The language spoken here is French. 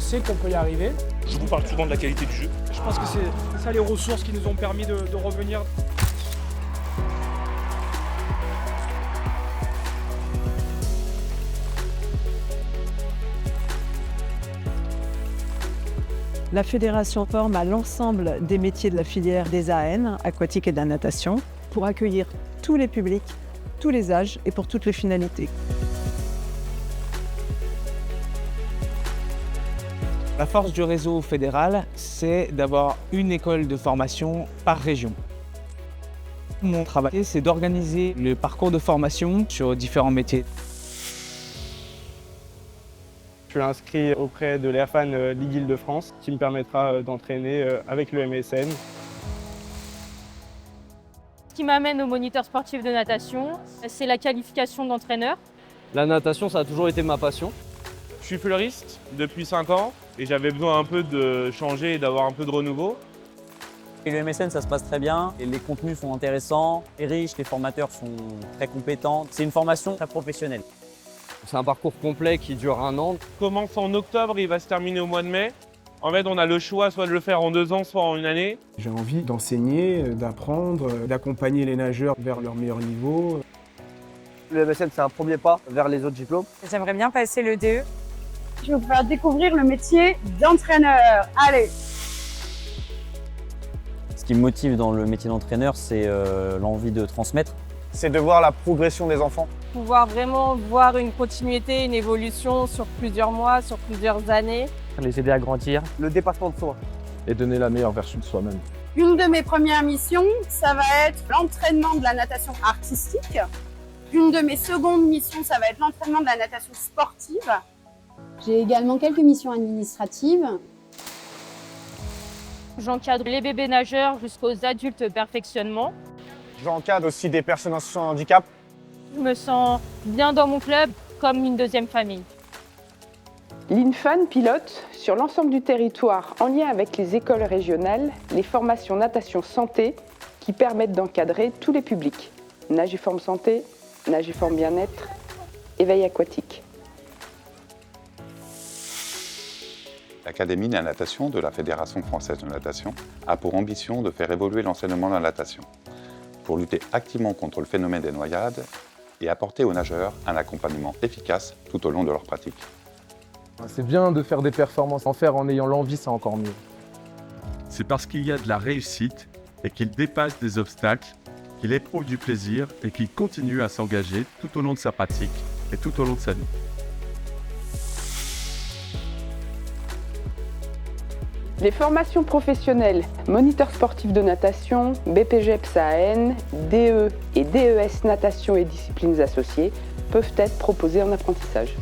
sait qu'on peut y arriver. Je vous parle souvent de la qualité du jeu. Je pense que c'est ça les ressources qui nous ont permis de revenir. La fédération forme à l'ensemble des métiers de la filière des AN, aquatiques et de la natation, pour accueillir tous les publics, tous les âges et pour toutes les finalités. La force du réseau fédéral, c'est d'avoir une école de formation par région. Mon travail, c'est d'organiser le parcours de formation sur différents métiers. Je suis inscrit auprès de l'Airfan Ligue Île-de-France qui me permettra d'entraîner avec le MSN. Ce qui m'amène au moniteur sportif de natation, c'est la qualification d'entraîneur. La natation, ça a toujours été ma passion. Je suis fleuriste depuis 5 ans et j'avais besoin un peu de changer et d'avoir un peu de renouveau. Et le MSN, ça se passe très bien. Et les contenus sont intéressants et riches, les formateurs sont très compétents. C'est une formation très professionnelle. C'est un parcours complet qui dure 1 an. Commence en octobre, il va se terminer au mois de mai. En fait, on a le choix soit de le faire en 2 ans, soit en 1 année. J'ai envie d'enseigner, d'apprendre, d'accompagner les nageurs vers leur meilleur niveau. Le MSN, c'est un premier pas vers les autres diplômes. J'aimerais bien passer le DE. Je vais vous faire découvrir le métier d'entraîneur. Allez! Ce qui me motive dans le métier d'entraîneur, c'est l'envie de transmettre. C'est de voir la progression des enfants. Pouvoir vraiment voir une continuité, une évolution sur plusieurs mois, sur plusieurs années. Les aider à grandir. Le dépassement de soi. Et donner la meilleure version de soi-même. Une de mes premières missions, ça va être l'entraînement de la natation artistique. Une de mes secondes missions, ça va être l'entraînement de la natation sportive. J'ai également quelques missions administratives. J'encadre les bébés nageurs jusqu'aux adultes perfectionnement. J'encadre aussi des personnes en situation de handicap. Je me sens bien dans mon club, comme une deuxième famille. L'INFAN pilote sur l'ensemble du territoire, en lien avec les écoles régionales, les formations natation santé qui permettent d'encadrer tous les publics. Nagiforme santé, Nagiforme bien-être, éveil aquatique. L'Académie de la natation de la Fédération française de natation a pour ambition de faire évoluer l'enseignement de la natation pour lutter activement contre le phénomène des noyades et apporter aux nageurs un accompagnement efficace tout au long de leur pratique. C'est bien de faire des performances. En faire en ayant l'envie, c'est encore mieux. C'est parce qu'il y a de la réussite et qu'il dépasse des obstacles, qu'il éprouve du plaisir et qu'il continue à s'engager tout au long de sa pratique et tout au long de sa vie. Les formations professionnelles, moniteur sportif de natation, BPGEPS AN, DE et DES natation et disciplines associées peuvent être proposées en apprentissage.